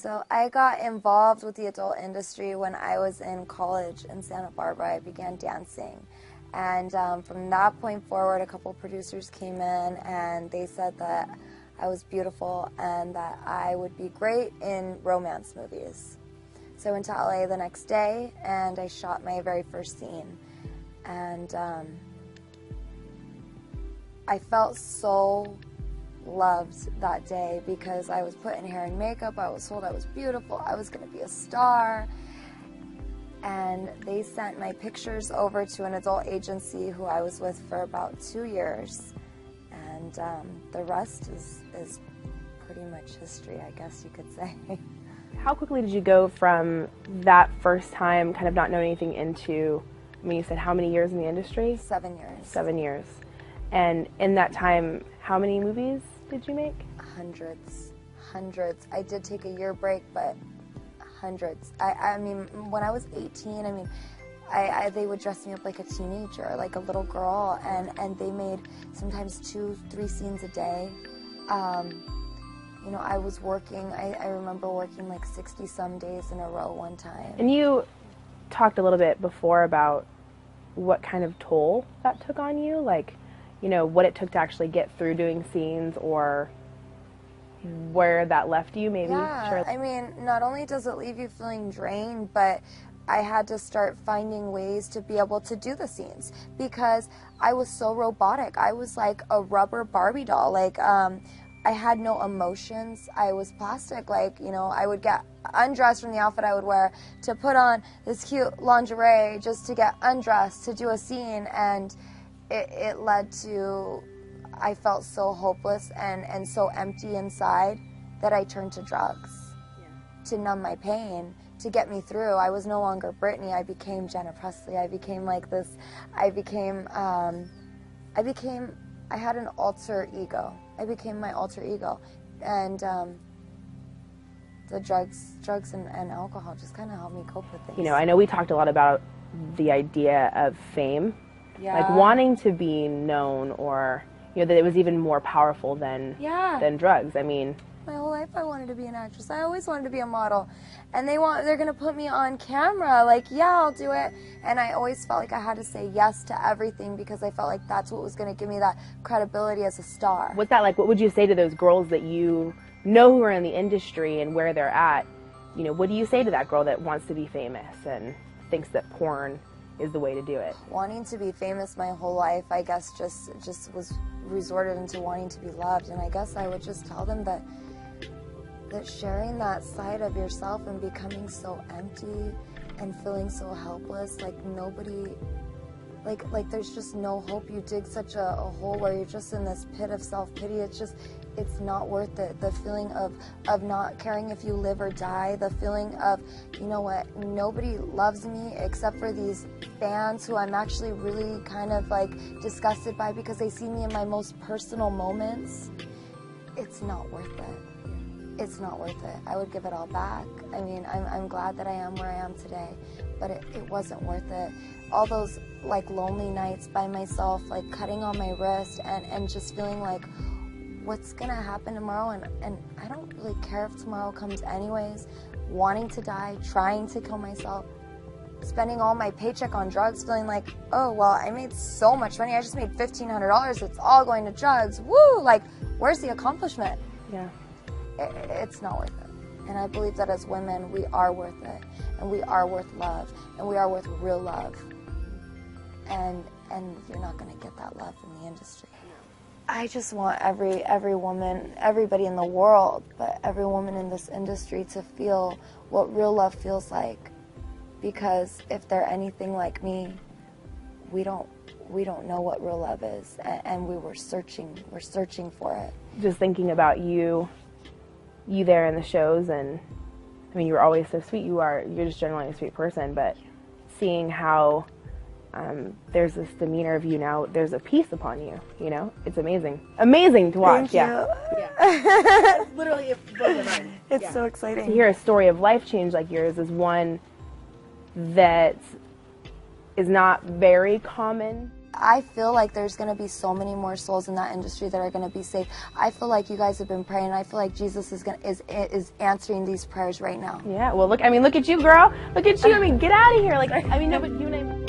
So I got involved with the adult industry when I was in college in Santa Barbara. I began dancing. And from that point forward, a couple producers came in and they said that I was beautiful and that I would be great in romance movies. So I went to LA the next day and I shot my very first scene. And I felt so loved that day because I was put in hair and makeup, I was told I was beautiful, I was going to be a star. And they sent my pictures over to an adult agency who I was with for about 2 years. And the rest is pretty much history, I guess you could say. How quickly did you go from that first time, kind of not knowing anything, into, I mean, you said how many years in the industry? 7 years. 7 years. And in that time, how many movies did you make? Hundreds. I did take a year break, but hundreds. I mean, when I was 18, I mean, they would dress me up like a teenager, like a little girl, and they made sometimes 2-3 scenes a day. You know, I was working, I remember working like 60-some days in a row one time. And you talked a little bit before about what kind of toll that took on you, like, you know, what it took to actually get through doing scenes, or where that left you, maybe? Yeah, Sure. I mean, not only does it leave you feeling drained, but I had to start finding ways to be able to do the scenes because I was so robotic. I was like a rubber Barbie doll. Like, I had no emotions. I was plastic. Like, you know, I would get undressed from the outfit I would wear to put on this cute lingerie just to get undressed to do a scene, and it led to, I felt so hopeless and so empty inside that I turned to drugs to numb my pain, to get me through. I was no longer Brittany. I became Jenna Presley. I became like this. I had an alter ego. I became my alter ego. And the drugs and alcohol just kind of helped me cope with things. You know, I know we talked a lot about the idea of fame. Yeah. Like wanting to be known, or, you know, that it was even more powerful than drugs. I mean, my whole life I wanted to be an actress. I always wanted to be a model. And they're going to put me on camera. Like, yeah, I'll do it. And I always felt like I had to say yes to everything because I felt like that's what was going to give me that credibility as a star. what's that like? What would you say to those girls that you know who are in the industry and where they're at? You know, what do you say to that girl that wants to be famous and thinks that porn is the way to do it? Wanting to be famous my whole life, I guess, just was resorted into wanting to be loved. And I guess I would just tell them that sharing that side of yourself and becoming so empty and feeling so helpless, like nobody, like there's just no hope. You dig such a hole where you're just in this pit of self-pity. It's not worth it. The feeling of not caring if you live or die, the feeling of, you know what, nobody loves me except for these fans who I'm actually really kind of like disgusted by because they see me in my most personal moments. It's not worth it. It's not worth it. I would give it all back. I mean, I'm glad that I am where I am today, but it wasn't worth it. All those like lonely nights by myself, like cutting on my wrist and just feeling like, what's gonna happen tomorrow? And I don't really care if tomorrow comes anyways. Wanting to die, trying to kill myself, spending all my paycheck on drugs, feeling like, oh, well, I made so much money. I just made $1,500. It's all going to drugs. Woo! Like, where's the accomplishment? Yeah. It's not worth it. And I believe that as women, we are worth it. And we are worth love. And we are worth real love. And you're not going to get that love in the industry. I just want every woman, everybody in the world, but every woman in this industry to feel what real love feels like. Because if they're anything like me, we don't know what real love is. And we're searching for it. Just thinking about you there in the shows, and I mean, you were always so sweet. You're just generally a sweet person, but seeing how there's this demeanor of you now, there's a peace upon you, you know? It's amazing to watch. Thank you. Yeah. Literally, it blows my mind. It's so exciting. To hear a story of life change like yours is one that is not very common. I feel like there's going to be so many more souls in that industry that are going to be saved. I feel like you guys have been praying, and I feel like Jesus is answering these prayers right now. Yeah, well, look at you, girl. Look at you. I mean, get out of here. Like, I mean, no, but you and I...